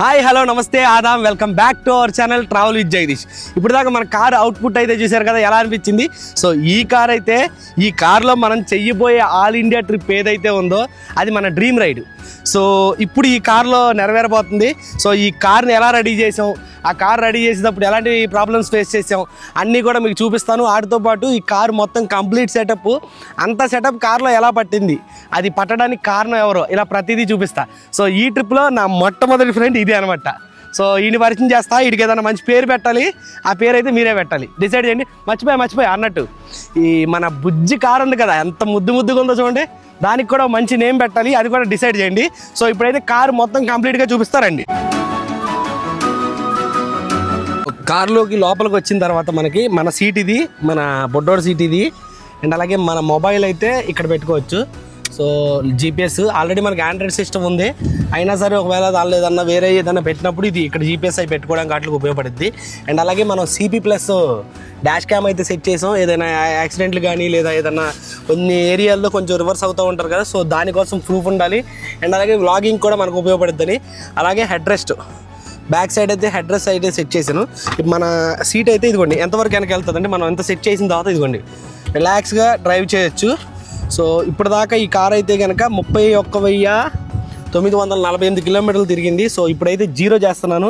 Hi hello నమస్తే Adam welcome back to our channel travel with Jagadish. ఇప్పుడు దాకా మన కార్ అవుట్పుట్ అయితే చూశారు కదా, ఎలా అనిపించింది. సో ఈ కార్లో మనం చెయ్యబోయే ఆల్ ఇండియా ట్రిప్ ఏదైతే ఉందో అది మన డ్రీమ్ రైడ్. సో ఇప్పుడు ఈ కార్లో నెరవేరబోతుంది. సో ఈ కార్ని ఎలా రెడీ చేసాం, ఆ కార్ రెడీ చేసేటప్పుడు ఎలాంటి ప్రాబ్లమ్స్ ఫేస్ చేసాం అన్నీ కూడా మీకు చూపిస్తాను. వాటితో పాటు ఈ కార్ మొత్తం కంప్లీట్ సెటప్, అంత సెటప్ కార్లో ఎలా పట్టింది, అది పట్టడానికి కారణం ఎవరో, ఇలా ప్రతిదీ చూపిస్తా. సో ఈ ట్రిప్లో నా మొట్టమొదటి ఫ్రెండ్ ఇదే అనమాట. సో ఈయన పరిచయం చేస్తా. వీడికి ఏదైనా మంచి పేరు పెట్టాలి, ఆ పేరు అయితే మీరే పెట్టాలి, డిసైడ్ చేయండి. మర్చిపోయి అన్నట్టు ఈ మన బుజ్జి కార్ ఉంది కదా, ఎంత ముద్దుగా ఉందో చూడండి, దానికి కూడా మంచి నేమ్ పెట్టాలి, అది కూడా డిసైడ్ చేయండి. సో ఇప్పుడైతే కారు మొత్తం కంప్లీట్గా చూపిస్తారండి. కారులోకి లోపలికి వచ్చిన తర్వాత మనకి మన సీట్ ఇది, మన బొడ్డోడు సీట్ ఇది, అండ్ అలాగే మన మొబైల్ అయితే ఇక్కడ పెట్టుకోవచ్చు. సో జీపీఎస్ ఆల్రెడీ మనకి ఆండ్రాయిడ్ సిస్టమ్ ఉంది, అయినా సరే ఒకవేళ దానిలో ఏదన్నా వేరే ఏదన్నా పెట్టినప్పుడు ఇది ఇక్కడ జీపీఎస్ అయి పెట్టుకోవడానికి వాటికి ఉపయోగపడుద్ది. అండ్ అలాగే మనం సిపి ప్లస్ డాష్ క్యామ్ అయితే సెట్ చేసాం. ఏదైనా యాక్సిడెంట్లు కానీ లేదా ఏదైనా కొన్ని ఏరియాల్లో కొంచెం రివర్స్ అవుతూ ఉంటారు కదా, సో దానికోసం ప్రూఫ్ ఉండాలి. అండ్ అలాగే వ్లాగింగ్ కూడా మనకు ఉపయోగపడుద్దని. అలాగే హెడ్ రెస్ట్, బ్యాక్ సైడ్ అయితే హెడ్ రెస్ట్ అయితే సెట్ చేశాను. మన సీట్ అయితే ఇదిగోండి ఎంతవరకు వెనక వెళ్తుందంటే, మనం ఎంత సెట్ చేసిన తర్వాత ఇదిగోండి రిలాక్స్గా డ్రైవ్ చేయొచ్చు. సో ఇప్పటిదాకా ఈ కార్ అయితే కనుక 31,948 కిలోమీటర్లు తిరిగింది. సో ఇప్పుడైతే జీరో చేస్తున్నాను.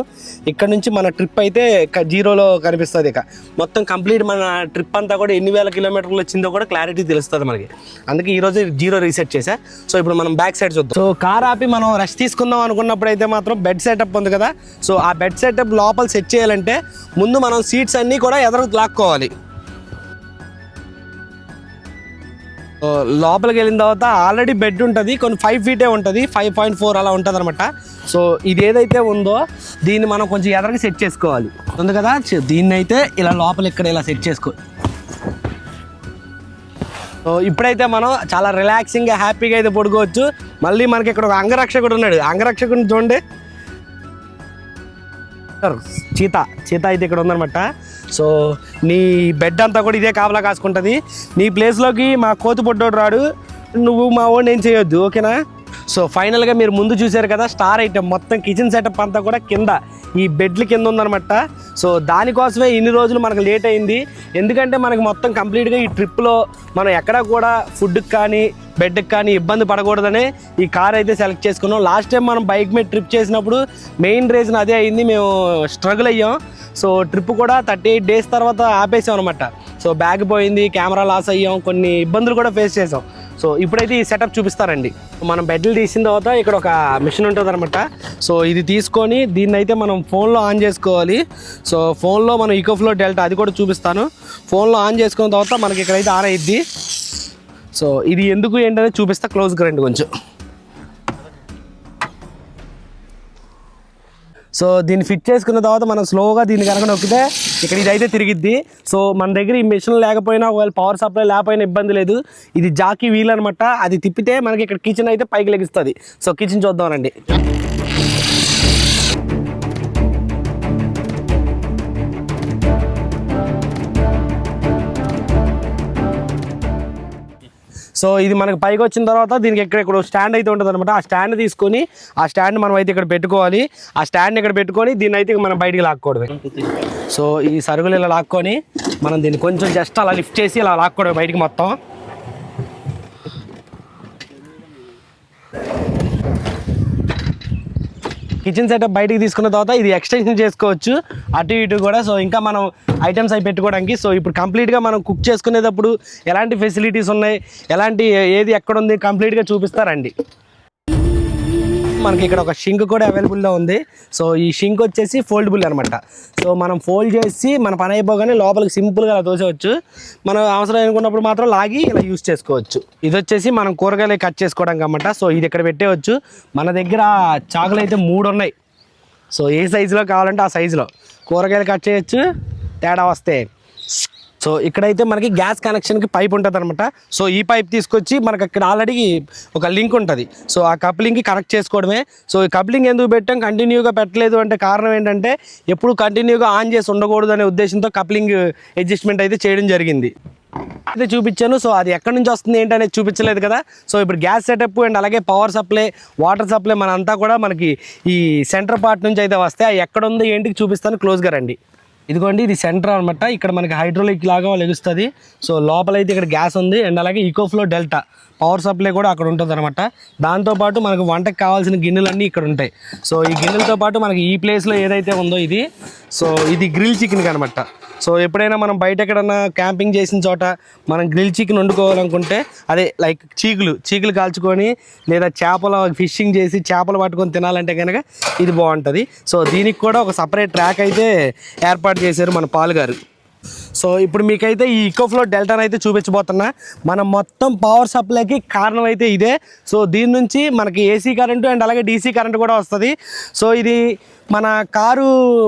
ఇక్కడ నుంచి మన ట్రిప్ అయితే జీరోలో కనిపిస్తుంది. ఇక మొత్తం కంప్లీట్ మన ట్రిప్ అంతా కూడా ఎన్ని వేల కిలోమీటర్లు వచ్చిందో కూడా క్లారిటీ తెలుస్తుంది మనకి. అందుకే ఈరోజు జీరో రీసెట్ చేశా. సో ఇప్పుడు మనం బ్యాక్ సైడ్ చూద్దాం. సో కార్ ఆపి మనం రెస్ట్ తీసుకుందాం అనుకున్నప్పుడు అయితే మాత్రం బెడ్ సెటప్ ఉంది కదా, సో ఆ బెడ్ సెటప్ లోపల సెట్ చేయాలంటే ముందు మనం సీట్స్ అన్నీ కూడా ఎదురు లాక్కోవాలి. లోపలికి వెళ్ళిన తర్వాత ఆల్రెడీ బెడ్ ఉంటుంది, కొన్ని 5 ఫీటే ఉంటుంది, 5.4 అలా ఉంటుంది అనమాట. సో ఇది ఏదైతే ఉందో దీన్ని మనం కొంచెం ఎదరికి సెట్ చేసుకోవాలి ఉంది కదా, దీన్ని అయితే ఇలా లోపల ఇక్కడ ఇలా సెట్ చేసుకో. సో ఇప్పుడైతే మనం చాలా రిలాక్సింగ్గా హ్యాపీగా అయితే పడుకోవచ్చు. మళ్ళీ మనకి ఇక్కడ ఒక అంగరక్షకుడు ఉన్నాడు, అంగరక్షకుడిని చూడండి, చీత అయితే ఇక్కడ ఉందనమాట. సో నీ బెడ్ అంతా కూడా ఇదే కాపలా కాసుకుంటుంది. నీ ప్లేస్లోకి మా కోతి పొట్టోడు రాడు, నువ్వు మా వాడిని ఏం చేయొద్దు, ఓకేనా. సో ఫైనల్గా మీరు ముందు చూసారు కదా, స్టార్ ఐటమ్ మొత్తం కిచెన్ సెటప్ అంతా కూడా కింద ఈ బెడ్ల కింద ఉందన్నమాట. సో దానికోసమే ఇన్ని రోజులు మనకు లేట్ అయింది. ఎందుకంటే మనకి మొత్తం కంప్లీట్గా ఈ ట్రిప్లో మనం ఎక్కడా కూడా ఫుడ్కి కానీ బెడ్కి కానీ ఇబ్బంది పడకూడదని ఈ కార్ అయితే సెలెక్ట్ చేసుకున్నాం. లాస్ట్ టైం మనం బైక్ మీద ట్రిప్ చేసినప్పుడు మెయిన్ రీజన్ అదే అయింది, మేము స్ట్రగుల్ అయ్యాం. సో ట్రిప్ కూడా 38 డేస్ తర్వాత ఆపేసాం అనమాట. సో బ్యాగ్ పోయింది, కెమెరా లాస్ అయ్యాం, కొన్ని ఇబ్బందులు కూడా ఫేస్ చేసాం. సో ఇప్పుడైతే ఈ సెటప్ చూపిస్తారండి. మనం బెడ్లు తీసిన తర్వాత ఇక్కడ ఒక మిషన్ ఉంటుంది అనమాట. సో ఇది తీసుకొని దీన్ని అయితే మనం ఫోన్లో ఆన్ చేసుకోవాలి. సో ఫోన్లో మనం ఈకోఫ్లో డెల్టా అది కూడా చూపిస్తాను. ఫోన్లో ఆన్ చేసుకున్న తర్వాత మనకి ఇక్కడైతే ఆన్ అయ్యిద్ది. సో ఇది ఎందుకు ఏంటనేది చూపిస్తా, క్లోజ్గా రండి కొంచెం. సో దీన్ని ఫిట్ చేసుకున్న తర్వాత మనం స్లోగా దీన్ని కనుక నొక్కితే ఇక్కడ ఇదైతే తిరిగిద్ది. సో మన దగ్గర ఈ మిషన్ లేకపోయినా, ఒకవేళ పవర్ సప్లై లేకపోయినా ఇబ్బంది లేదు. ఇది జాకీ వీల్ అనమాట, అది తిప్పితే మనకి ఇక్కడ కిచెన్ అయితే పైకి లెగిస్తుంది. సో కిచెన్ చూద్దాం రండి. సో ఇది మనకి పైకి వచ్చిన తర్వాత దీనికి ఇక్కడ స్టాండ్ అయితే ఉంటుంది అనమాట. ఆ స్టాండ్ తీసుకొని ఆ స్టాండ్ మనం అయితే ఇక్కడ పెట్టుకోవాలి. ఆ స్టాండ్ ఇక్కడ పెట్టుకొని దీన్ని అయితే మనం బయటికి లాక్కోవడమే. సో ఈ సరుకులు ఇలా లాక్కొని మనం దీన్ని కొంచెం జస్ట్ అలా లిఫ్ట్ చేసి ఇలా లాక్కోవడమే బయటికి మొత్తం. కిచెన్ సెటప్ బయటికి తీసుకున్న తర్వాత ఇది ఎక్స్టెన్షన్ చేసుకోవచ్చు అటు ఇటు కూడా. సో ఇంకా మనం ఐటమ్స్ అవి పెట్టుకోవడానికి. సో ఇప్పుడు కంప్లీట్గా మనం కుక్ చేసుకునేటప్పుడు ఎలాంటి ఫెసిలిటీస్ ఉన్నాయి, ఏది ఎక్కడ ఉంది కంప్లీట్గా చూపిస్తారండి. మనకి ఇక్కడ ఒక షింక్ కూడా అవైలబుల్లో ఉంది. సో ఈ షింక్ వచ్చేసి ఫోల్డబుల్ అనమాట. సో మనం ఫోల్డ్ చేసి మన పని అయిపోగానే లోపలికి సింపుల్గా అలా తోసేవచ్చు. మనం అవసరం అనుకున్నప్పుడు మాత్రం లాగి ఇలా యూస్ చేసుకోవచ్చు. ఇది వచ్చేసి మనం కూరగాయలు కట్ చేసుకోవడానికి అన్నమాట. సో ఇది ఇక్కడ పెట్టేవచ్చు. మన దగ్గర చాకులు అయితే 3 ఉన్నాయి. సో ఏ సైజులో కావాలంటే ఆ సైజులో కూరగాయలు కట్ చేయొచ్చు, తేడా వస్తే. సో ఇక్కడైతే మనకి గ్యాస్ కనెక్షన్కి పైప్ ఉంటుంది అనమాట. సో ఈ పైప్ తీసుకొచ్చి మనకి అక్కడ ఆల్రెడీ ఒక లింక్ ఉంటుంది. సో ఆ కప్లింగ్కి కనెక్ట్ చేసుకోవడమే. సో ఈ కప్లింగ్ ఎందుకు పెట్టాం, కంటిన్యూగా పెట్టలేదు అంటే కారణం ఏంటంటే ఎప్పుడు కంటిన్యూగా ఆన్ చేసి ఉండకూడదు అనే ఉద్దేశంతో కప్లింగ్ అడ్జస్ట్మెంట్ అయితే చేయడం జరిగింది. అయితే చూపించాను. సో అది ఎక్కడి నుంచి వస్తుంది ఏంటనేది చూపించలేదు కదా. సో ఇప్పుడు గ్యాస్ సెటప్ అండ్ అలాగే పవర్ సప్లై, వాటర్ సప్లై మనంతా కూడా మనకి ఈ సెంటర్ పార్ట్ నుంచి అయితే వస్తాయి. అది ఎక్కడ ఉంది ఏంటికి చూపిస్తాను, క్లోజ్గా రండి. ఇదిగోండి, ఇది సెంటర్ అనమాట. ఇక్కడ మనకి హైడ్రోలిక్ లాగా లెగుస్తుంది. సో లోపలైతే ఇక్కడ గ్యాస్ ఉంది అండ్ అలాగే ఈకోఫ్లో డెల్టా పవర్ సప్లై కూడా అక్కడ ఉంటుంది అనమాట. దాంతోపాటు మనకు వంటకు కావాల్సిన గిన్నెలన్నీ ఇక్కడ ఉంటాయి. సో ఈ గిన్నెలతో పాటు మనకి ఈ ప్లేస్లో ఏదైతే ఉందో ఇది, సో ఇది గ్రిల్ చికెన్ అనమాట. సో ఎప్పుడైనా మనం బయట ఎక్కడన్నా క్యాంపింగ్ చేసిన చోట మనం గ్రిల్ చికెన్ వండుకోవాలనుకుంటే, అదే లైక్ చీకులు కాల్చుకొని లేదా చేపలు ఫిషింగ్ చేసి చేపలు పట్టుకొని తినాలంటే కనుక ఇది బాగుంటుంది. సో దీనికి కూడా ఒక సపరేట్ ట్రాక్ అయితే ఏర్పాటు చేశారు మన పాల్ గారు. సో ఇప్పుడు మీకైతే ఈ ఈకోఫ్లో డెల్టాను అయితే చూపించబోతున్నా. మనం మొత్తం పవర్ సప్లైకి కారణం అయితే ఇదే. సో దీని నుంచి మనకి ఏసీ కరెంటు అండ్ అలాగే డీసీ కరెంటు కూడా వస్తుంది. సో ఇది మన కారు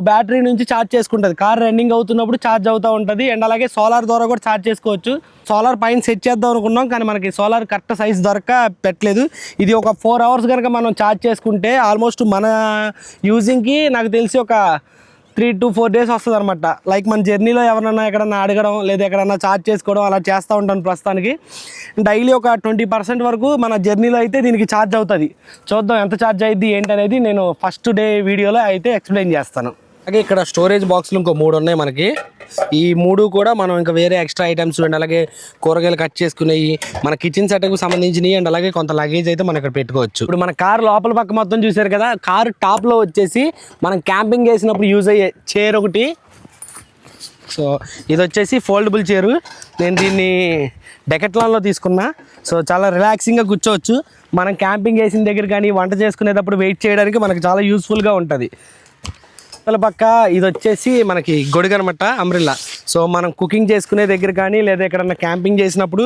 బ్యాటరీ నుంచి ఛార్జ్ చేసుకుంటుంది. కారు రన్నింగ్ అవుతున్నప్పుడు ఛార్జ్ అవుతూ ఉంటుంది అండ్ అలాగే సోలార్ ద్వారా కూడా ఛార్జ్ చేసుకోవచ్చు. సోలార్ పైన సెట్ చేద్దాం అనుకున్నాం కానీ మనకి సోలార్ కరెక్ట్ సైజ్ దొరక పెట్టలేదు. ఇది ఒక 4 hours కనుక మనం ఛార్జ్ చేసుకుంటే ఆల్మోస్ట్ మన యూజింగ్కి నాకు తెలిసి ఒక 3 to 4 days వస్తుంది అనమాట. లైక్ మన జర్నీలో ఎవరన్నా ఎక్కడన్నా అడగడం లేదా ఎక్కడన్నా ఛార్జ్ చేసుకోవడం అలా చేస్తూ ఉంటాను. ప్రస్తుతానికి డైలీ ఒక 20% వరకు మన జర్నీలో అయితే దీనికి ఛార్జ్ అవుతుంది. చూద్దాం ఎంత ఛార్జ్ అయ్యిద్ది ఏంటనేది నేను ఫస్ట్ డే వీడియోలో అయితే ఎక్స్ప్లెయిన్ చేస్తాను. అలాగే ఇక్కడ స్టోరేజ్ బాక్స్లు ఇంకో 3 ఉన్నాయి మనకి. ఈ 3 కూడా మనం ఇంకా వేరే ఎక్స్ట్రా ఐటమ్స్ అండ్ అలాగే కూరగాయలు కట్ చేసుకునేవి, మన కిచెన్ సెటప్కి సంబంధించినవి అండ్ అలాగే కొంత లగేజ్ అయితే మనం ఇక్కడ పెట్టుకోవచ్చు. ఇప్పుడు మన కారు లోపల పక్క మొత్తం చూసారు కదా. కారు టాప్లో వచ్చేసి మనం క్యాంపింగ్ చేసినప్పుడు యూజ్ అయ్యే చైర్ ఒకటి. సో ఇది వచ్చేసి ఫోల్డబుల్ చైరు. నేను దీన్ని డెకట్లాన్లో తీసుకున్నా. సో చాలా రిలాక్సింగ్గా కూర్చోవచ్చు. మనం క్యాంపింగ్ చేసిన దగ్గర కానీ వంట చేసుకునేటప్పుడు వెయిట్ చేయడానికి మనకు చాలా యూస్ఫుల్గా ఉంటుంది. పక్క ఇది వచ్చేసి మనకి గొడుగు అనమాట, అంబ్రెల్లా. సో మనం కుకింగ్ చేసుకునే దగ్గర కానీ లేదా ఎక్కడన్నా క్యాంపింగ్ చేసినప్పుడు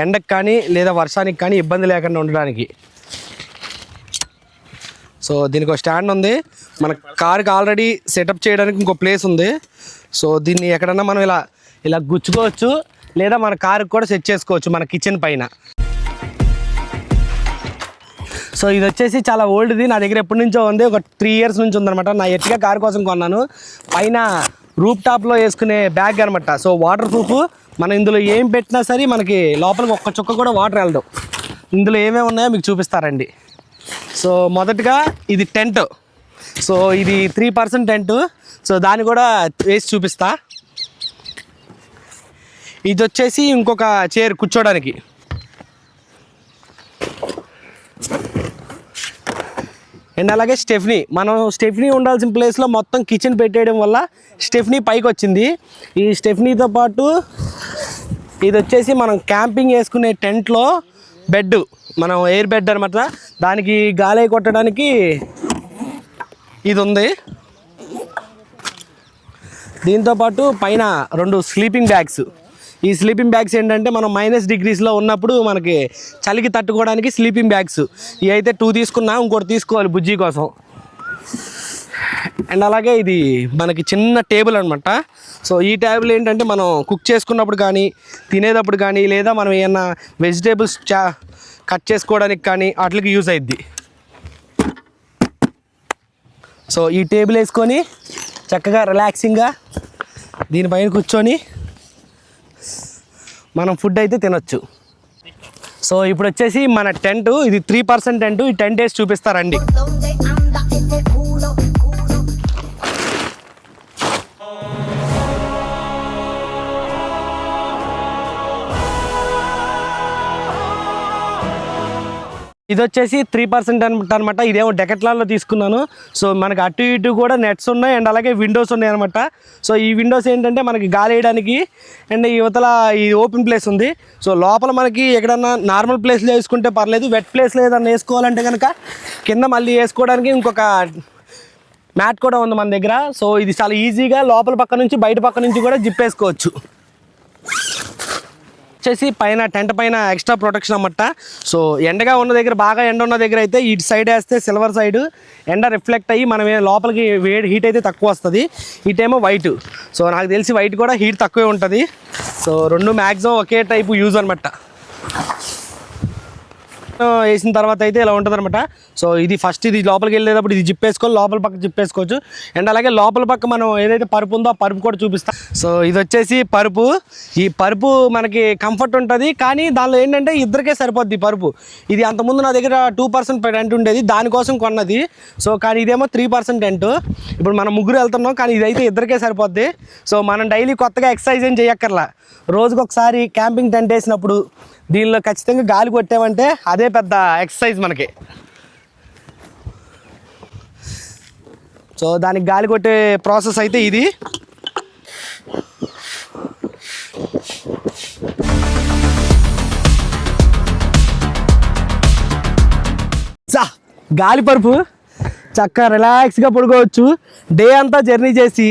ఎండకు కానీ లేదా వర్షానికి కానీ ఇబ్బంది లేకుండా ఉండడానికి. సో దీనికి ఒక స్టాండ్ ఉంది. మన కార్కి ఆల్రెడీ సెటప్ చేయడానికి ఇంకో ప్లేస్ ఉంది. సో దీన్ని ఎక్కడన్నా మనం ఇలా గుచ్చుకోవచ్చు లేదా మన కార్కి కూడా సెట్ చేసుకోవచ్చు మన కిచెన్ పైన. సో ఇది వచ్చేసి చాలా ఓల్డ్ది, నా దగ్గర ఎప్పటి నుంచో ఉంది, ఒక 3 years నుంచి ఉందన్నమాట. నా ఎర్టిగా కార్ కోసం కొన్నాను. పైన రూప్ టాప్లో వేసుకునే బ్యాగ్ అనమాట. So water proof. మనం ఇందులో ఏం పెట్టినా సరే మనకి లోపలికి ఒక్క చుక్క కూడా వాటర్ వెళ్ళదు. ఇందులో ఏమేమి ఉన్నాయో మీకు చూపిస్తారండి. సో మొదటగా ఇది టెంట్. సో ఇది 3% టెంట్. సో దాన్ని కూడా వేసి చూపిస్తా. ఇది వచ్చేసి ఇంకొక చైర్ కూర్చోడానికి. అండ్ అలాగే స్టెఫ్నీ. మనం స్టెఫ్నీ ఉండాల్సిన ప్లేస్లో మొత్తం కిచెన్ పెట్టేయడం వల్ల స్టెఫ్నీ పైకి వచ్చింది. ఈ స్టెఫ్నీతో పాటు ఇది వచ్చేసి మనం క్యాంపింగ్ వేసుకునే టెంట్లో బెడ్, మనం ఎయిర్ బెడ్ అనమాట. దానికి గాలి కొట్టడానికి ఇది ఉంది. దీంతోపాటు పైన 2 స్లీపింగ్ బ్యాగ్స్. ఈ స్లీపింగ్ బ్యాగ్స్ ఏంటంటే మనం -degreesలో ఉన్నప్పుడు మనకి చలికి తట్టుకోవడానికి స్లీపింగ్ బ్యాగ్స్. ఇవి అయితే 2 తీసుకున్నా, ఇంకోటి తీసుకోవాలి బుజ్జి కోసం. అండ్ అలాగే ఇది మనకి చిన్న టేబుల్ అనమాట. సో ఈ టేబుల్ ఏంటంటే మనం కుక్ చేసుకున్నప్పుడు కానీ తినేటప్పుడు కానీ లేదా మనం ఏమన్నా వెజిటేబుల్స్ కట్ చేసుకోవడానికి కానీ వాటికి యూజ్ అయ్యిద్ది. సో ఈ టేబుల్ వేసుకొని చక్కగా రిలాక్సింగ్గా దీనిపైన కూర్చొని మనం ఫుడ్ అయితే తినొచ్చు. సో ఇప్పుడు వచ్చేసి మన టెంట్, ఇది 3% టెంట్. ఈ టెంట్ వేసి చూపిస్తారండి. ఇది వచ్చేసి 3% అనమాట. ఇదేమో డెకట్లాన్లో తీసుకున్నాను. సో మనకి అటు ఇటు కూడా నెట్స్ ఉన్నాయి అండ్ అలాగే విండోస్ ఉన్నాయి అనమాట. సో ఈ విండోస్ ఏంటంటే మనకి గాలి వేయడానికి అండ్ యువతల ఈ ఓపెన్ ప్లేస్ ఉంది. సో లోపల మనకి ఎక్కడన్నా నార్మల్ ప్లేస్లో వేసుకుంటే పర్లేదు. వెట్ ప్లేస్లో ఏదన్నా వేసుకోవాలంటే కనుక కింద మళ్ళీ వేసుకోవడానికి ఇంకొక మ్యాట్ కూడా ఉంది మన దగ్గర. సో ఇది చాలా ఈజీగా లోపల పక్క నుంచి బయట పక్క నుంచి కూడా జిప్ వేసుకోవచ్చు. వచ్చేసి పైన టెంట్ పైన ఎక్స్ట్రా ప్రొటెక్షన్ అన్నమాట. సో ఎండగా ఉన్న దగ్గర, బాగా ఎండ ఉన్న దగ్గర అయితే ఇటు సైడ్ వేస్తే సిల్వర్ సైడ్ ఎండ రిఫ్లెక్ట్ అయ్యి మనం లోపలికి వేడి హీట్ అయితే తక్కువ వస్తుంది. ఇటేమో వైట్. సో నాకు తెలిసి వైట్ కూడా హీట్ తక్కువే ఉంటుంది. సో 2 మ్యాక్సిమం ఒకే టైపు యూజ్ అనమాట. వేసిన తర్వాత అయితే ఇలా ఉంటుంది అనమాట. సో ఇది ఫస్ట్ ఇది లోపలికి వెళ్ళేటప్పుడు ఇది జిప్ వేసుకొని లోపల పక్క జిప్ వేసుకోవచ్చు. అండ్ అలాగే లోపల పక్క మనం ఏదైతే పరుపు ఉందో ఆ పరుపు కూడా చూపిస్తాం. సో ఇది వచ్చేసి పరుపు. ఈ పరుపు మనకి కంఫర్ట్ ఉంటుంది, కానీ దానిలో ఏంటంటే ఇద్దరికే సరిపోద్ది పరుపు. ఇది అంతకుముందు నా దగ్గర 2% రెంట్ ఉండేది, దానికోసం కొన్నది. సో కానీ ఇదేమో 3% రెంట్. ఇప్పుడు మనం ముగ్గురు వెళ్తున్నాం, కానీ ఇదైతే ఇద్దరికే సరిపోద్ది. సో మనం డైలీ కొత్తగా ఎక్సర్సైజ్ ఏం చేయక్కర్లా. రోజుకి ఒకసారి క్యాంపింగ్ టెంట్ వేసినప్పుడు దీనిలో ఖచ్చితంగా గాలి కొట్టామంటే అదే పెద్ద ఎక్సర్సైజ్ మనకి. సో దానికి గాలి కొట్టే ప్రాసెస్ అయితే ఇది. గాలి పరుపు చక్కగా రిలాక్స్గా పడుకోవచ్చు. డే అంతా జర్నీ చేసి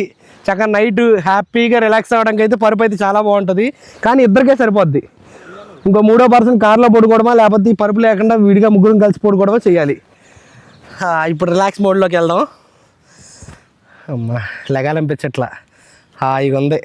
చక్కగా నైట్ హ్యాపీగా రిలాక్స్ అవ్వడానికి అయితే పరుపు అయితే చాలా బాగుంటుంది, కానీ ఇద్దరికే సరిపోద్ది. ఇంకో 3వ పర్సన్ కార్లో పడుకోవడమా, లేకపోతే ఈ పరుపు లేకుండా విడిగా ముగ్గురం కలిసి పడుకోవడమా చేయాలి. ఇప్పుడు రిలాక్స్ మోడ్లోకి వెళ్దాం. అమ్మా లెగాలనిపించట్లా, హాయిగా ఉంది.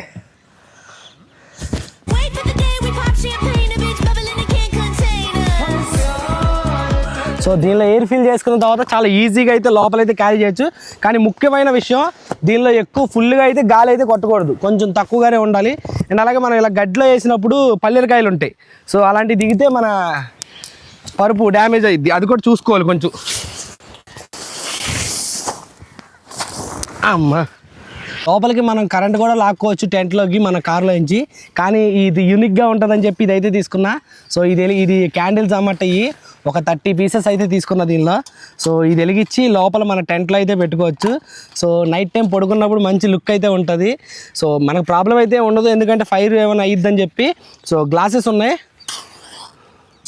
సో దీనిలో ఎయిర్ ఫిల్ చేసుకున్న తర్వాత చాలా ఈజీగా అయితే లోపలైతే క్యారీ చేయొచ్చు. కానీ ముఖ్యమైన విషయం, దీనిలో ఎక్కువ ఫుల్గా అయితే గాలి అయితే కొట్టకూడదు, కొంచెం తక్కువగానే ఉండాలి. అండ్ అలాగే మనం ఇలా గడ్డిలో వేసినప్పుడు పల్లెరకాయలు ఉంటాయి. సో అలాంటివి దిగితే మన పరుపు డ్యామేజ్ అయ్యిద్ది, అది కూడా చూసుకోవాలి కొంచెం. అమ్మా లోపలికి మనం కరెంట్ కూడా లాక్కోవచ్చు టెంట్లోకి మన కార్లో నుంచి, కానీ ఇది యూనిక్గా ఉంటుందని చెప్పి ఇదైతే తీసుకున్నా. సో ఇది క్యాండిల్స్ అన్నమాట. ఇవి ఒక 30 పీసెస్ అయితే తీసుకున్నా దీనిలో. సో ఇది వెలిగించి లోపల మన టెంట్లో అయితే పెట్టుకోవచ్చు. సో నైట్ టైం పడుకున్నప్పుడు మంచి లుక్ అయితే ఉంటుంది. సో మనకు ప్రాబ్లం అయితే ఉండదు, ఎందుకంటే ఫైర్ ఏమైనా అయ్యిద్దని చెప్పి. సో గ్లాసెస్ ఉన్నాయి.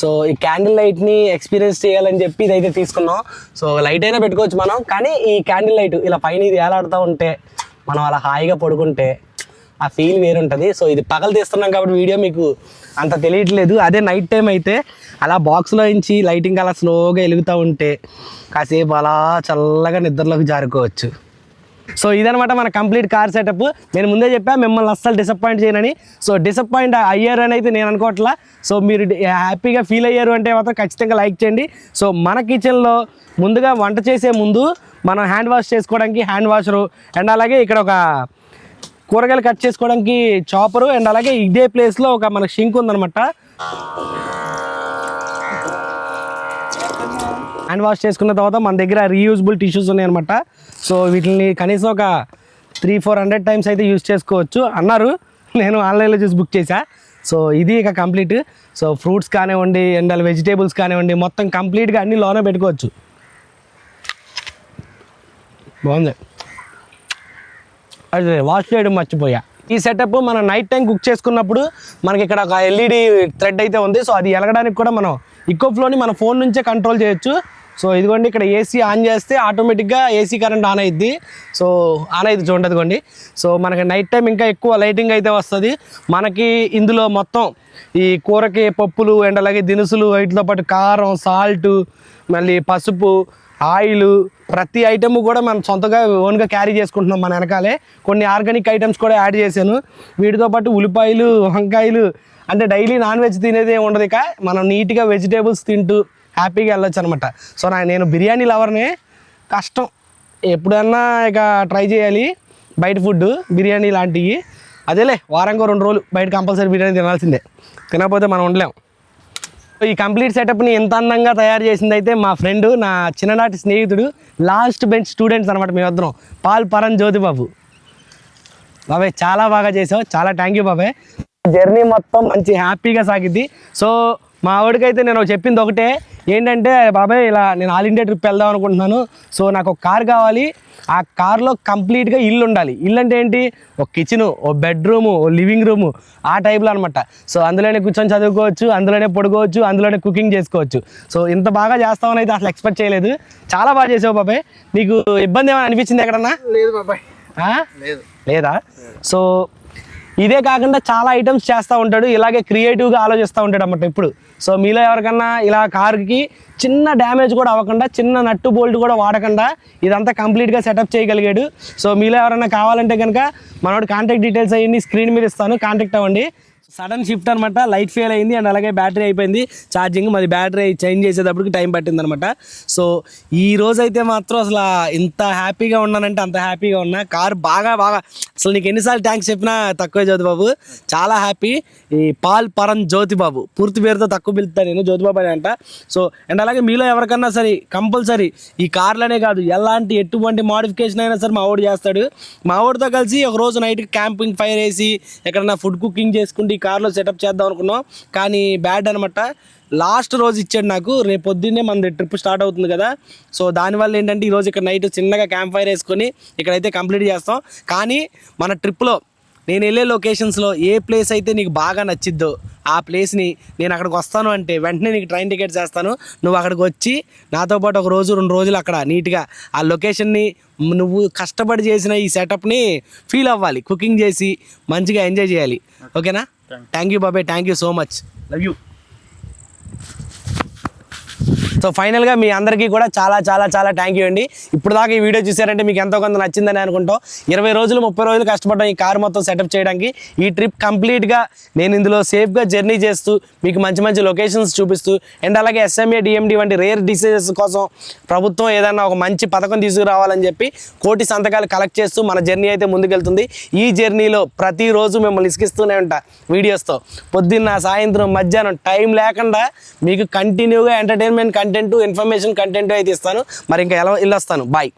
సో ఈ క్యాండిల్ లైట్ని ఎక్స్పీరియన్స్ చేయాలని చెప్పి ఇదైతే తీసుకున్నాం. సో లైట్ అయినా పెట్టుకోవచ్చు మనం, కానీ ఈ క్యాండిల్ లైట్ ఇలా పైన ఇది వేలాడుతూ ఉంటే మనం అలా హాయిగా పడుకుంటే ఆ ఫీల్ వేరుంటుంది. సో ఇది పగలు తీస్తున్నాం కాబట్టి వీడియో మీకు అంత తెలియట్లేదు. అదే నైట్ టైం అయితే అలా బాక్స్లో నుంచి లైటింగ్ అలా స్లోగా వెలుగుతూ ఉంటే కాసేపు అలా చల్లగా నిద్రలోకి జారుకోవచ్చు. సో ఇదనమాట మన కంప్లీట్ కార్ సెటప్. నేను ముందే చెప్పా మిమ్మల్ని అస్సలు డిసప్పాయింట్ చేయనని. సో డిసప్పాయింట్ అయ్యారు అని అయితే నేను అనుకోవట్లా. సో మీరు హ్యాపీగా ఫీల్ అయ్యారు అంటే మాత్రం ఖచ్చితంగా లైక్ చేయండి. సో మన కిచెన్లో ముందుగా వంట చేసే ముందు మనం హ్యాండ్ వాష్ చేసుకోవడానికి హ్యాండ్ వాషరు, అండ్ అలాగే ఇక్కడ ఒక కూరగాయలు కట్ చేసుకోవడానికి చాపరు, అండ్ అలాగే ఇదే ప్లేస్లో ఒక మనకు షింక్ ఉందనమాట. హ్యాండ్ వాష్ చేసుకున్న తర్వాత మన దగ్గర రీయూజబుల్ టిష్యూస్ ఉన్నాయన్నమాట. సో వీటిని కనీసం ఒక 300-400 టైమ్స్ అయితే యూజ్ చేసుకోవచ్చు అన్నారు. నేను ఆన్లైన్లో చూసి బుక్ చేశా. సో ఇది ఇక కంప్లీట్. సో ఫ్రూట్స్ కానివ్వండి, అండ్ వెజిటేబుల్స్ కానివ్వండి, మొత్తం కంప్లీట్గా అన్ని లోనే పెట్టుకోవచ్చు. బాగుంది. అదే వాష్ చేయడం మర్చిపోయా. ఈ సెటప్ మనం నైట్ టైం కుక్ చేసుకున్నప్పుడు మనకి ఇక్కడ ఒక LED థ్రెడ్ అయితే ఉంది. సో అది ఎలగడానికి కూడా మనం ఈకోఫ్లోని మన ఫోన్ నుంచే కంట్రోల్ చేయొచ్చు. సో ఇదిగోండి ఇక్కడ AC ఆన్ చేస్తే ఆటోమేటిక్గా AC కరెంట్ ఆన్ అయ్యిద్ది. సో ఆన్ అయ్యిద్ది చూడండి అదిగోండి. సో మనకి నైట్ టైం ఇంకా ఎక్కువ లైటింగ్ అయితే వస్తుంది. మనకి ఇందులో మొత్తం ఈ కూరకి పప్పులు అండ్ అలాగే దినుసులు, వీటితో పాటు కారం, సాల్ట్, మళ్ళీ పసుపు, ఆయిల్, ప్రతి ఐటమ్ కూడా మనం సొంతగా ఓన్గా క్యారీ చేసుకుంటున్నాం మన వెనకాలే. కొన్ని ఆర్గానిక్ ఐటమ్స్ కూడా యాడ్ చేశాను. వీటితో పాటు ఉల్లిపాయలు, వంకాయలు, అంటే డైలీ నాన్ వెజ్ తినేది ఏమి ఉండదు. ఇక మనం నీట్గా వెజిటేబుల్స్ తింటూ హ్యాపీగా వెళ్ళొచ్చు అనమాట. సో నేను బిర్యానీ లవర్నే, కష్టం ఎప్పుడన్నా ఇక ట్రై చేయాలి బయట ఫుడ్, బిర్యానీ లాంటివి. అదేలే వారానికి 2 రోజులు బయట కంపల్సరీ బిర్యానీ తినాల్సిందే, తినకపోతే మనం ఉండలేం. ఈ కంప్లీట్ సెటప్ని ఎంత అందంగా తయారు చేసింది అయితే మా ఫ్రెండ్, నా చిన్ననాటి స్నేహితుడు, లాస్ట్ బెంచ్ స్టూడెంట్స్ అనమాట మేమిద్దరం, పాల్ పరన్ జ్యోతిబాబు. బాబాయ్ చాలా బాగా చేసావు, చాలా థ్యాంక్ యూ బాబాయ్. జర్నీ మొత్తం మంచి హ్యాపీగా సాగిద్ది. సో మా వాడికైతే నేను చెప్పింది ఒకటే, ఏంటంటే బాబాయ్ ఇలా నేను ఆల్ ఇండియా ట్రిప్ వెళ్దాం అనుకుంటున్నాను. సో నాకు ఒక కార్ కావాలి, ఆ కార్లో కంప్లీట్గా ఇల్లు ఉండాలి. ఇల్లు అంటే ఏంటి, ఒక కిచెను, ఓ బెడ్రూము, ఓ లివింగ్ రూము, ఆ టైప్లో అనమాట. సో అందులోనే కూర్చొని చదువుకోవచ్చు, అందులోనే పడుకోవచ్చు, అందులోనే కుకింగ్ చేసుకోవచ్చు. సో ఇంత బాగా చేస్తామని అయితే అసలు ఎక్స్పెక్ట్ చేయలేదు. చాలా బాగా చేసావు బాబాయ్. నీకు ఇబ్బంది ఏమైనా అనిపించింది ఎక్కడన్నా? లేదు బాబాయ్, లేదా? సో ఇదే కాకుండా చాలా ఐటమ్స్ చేస్తూ ఉంటాడు, ఇలాగే క్రియేటివ్గా ఆలోచిస్తూ ఉంటాడు అన్నమాట ఇప్పుడు. సో మీలో ఎవరికన్నా ఇలా కార్కి చిన్న డ్యామేజ్ కూడా అవ్వకుండా, చిన్న నట్టు బోల్ట్ కూడా వాడకుండా ఇదంతా కంప్లీట్గా సెటప్ చేయగలిగాడు. సో మీలో ఎవరైనా కావాలంటే కనుక మనోడు కాంటాక్ట్ డీటెయిల్స్ అవన్నీ స్క్రీన్ మీద ఇస్తాను, కాంటాక్ట్ అవ్వండి. సడన్ షిఫ్ట్ అనమాట, లైట్ ఫెయిల్ అయింది అండ్ అలాగే బ్యాటరీ అయిపోయింది ఛార్జింగ్, మరి బ్యాటరీ చేంజ్ చేసేటప్పటికి టైం పట్టింది అనమాట. సో ఈ రోజు అయితే మాత్రం అసలు ఇంత హ్యాపీగా ఉన్నానంటే అంత హ్యాపీగా ఉన్నా. కారు బాగా అసలు నీకు ఎన్నిసార్లు థ్యాంక్స్ చెప్పినా తక్కువే జ్యోతిబాబు, చాలా హ్యాపీ. ఈ పాల్ పరన్ జ్యోతిబాబు పూర్తి పేరుతో తక్కువ పిలుస్తాను నేను, జ్యోతిబాబు అని అంట. సో అండ్ అలాగే మీలో ఎవరికన్నా సరే కంపల్సరీ ఈ కార్లనే కాదు ఎటువంటి మోడిఫికేషన్ అయినా సరే మా వాడు చేస్తాడు. మా వాడితో కలిసి ఒక రోజు నైట్ క్యాంపింగ్ ఫైర్ వేసి ఎక్కడన్నా ఫుడ్ కుకింగ్ చేసుకుంటే ఈ కార్లో సెటప్ చేద్దాం అనుకున్నాం, కానీ బ్యాడ్ అనమాట. లాస్ట్ రోజు ఇచ్చాడు నాకు, రేపు పొద్దున్నే మన ట్రిప్ స్టార్ట్ అవుతుంది కదా. సో దానివల్ల ఏంటంటే ఈరోజు ఇక్కడ నైట్ చిన్నగా క్యాంప్ ఫైర్ వేసుకొని ఇక్కడైతే కంప్లీట్ చేస్తాం. కానీ మన ట్రిప్లో నేను వెళ్ళే లొకేషన్స్లో ఏ ప్లేస్ అయితే నీకు బాగా నచ్చిద్దో ఆ ప్లేస్ని నేను అక్కడికి వస్తాను అంటే వెంటనే నీకు ట్రైన్ టికెట్ చేస్తాను. నువ్వు అక్కడికి వచ్చి నాతో పాటు ఒక రోజు 2 రోజులు అక్కడ నీట్గా ఆ లొకేషన్ని నువ్వు కష్టపడి చేసిన ఈ సెటప్ని ఫీల్ అవ్వాలి, కుకింగ్ చేసి మంచిగా ఎంజాయ్ చేయాలి. ఓకేనా? థ్యాంక్ యూ బాబాయ్, thank you so much, love you. So ఫైనల్గా మీ అందరికీ కూడా చాలా చాలా చాలా థ్యాంక్ యూ అండి. ఇప్పుడు దాకా ఈ వీడియో చూసారంటే మీకు ఎంతో కొంత నచ్చిందని అనుకుంటాం. 20 రోజులు 30 రోజులు కష్టపడ్డాం ఈ కారు మొత్తం సెటప్ చేయడానికి. ఈ ట్రిప్ కంప్లీట్గా నేను ఇందులో సేఫ్గా జర్నీ చేస్తూ మీకు మంచి మంచి లొకేషన్స్ చూపిస్తూ అండ్ అలాగే SMA DMD వంటి రేర్ డిసీజెస్ కోసం ప్రభుత్వం ఏదైనా ఒక మంచి పథకం తీసుకురావాలని చెప్పి 1 కోటి సంతకాలు కలెక్ట్ చేస్తూ మన జర్నీ అయితే ముందుకెళ్తుంది. ఈ జర్నీలో ప్రతిరోజు మిమ్మల్ని ఇసుకిస్తూనే ఉంటా వీడియోస్తో. పొద్దున్న సాయంత్రం మధ్యాహ్నం టైం లేకుండా మీకు కంటిన్యూగా ఎంటర్టైన్మెంట్ కంటెంట్ ఇన్ఫర్మేషన్ కంటెంట్ అయితే ఇస్తాను. మరి ఇంకా ఎలా వెళ్ళొస్తాను. బాయ్.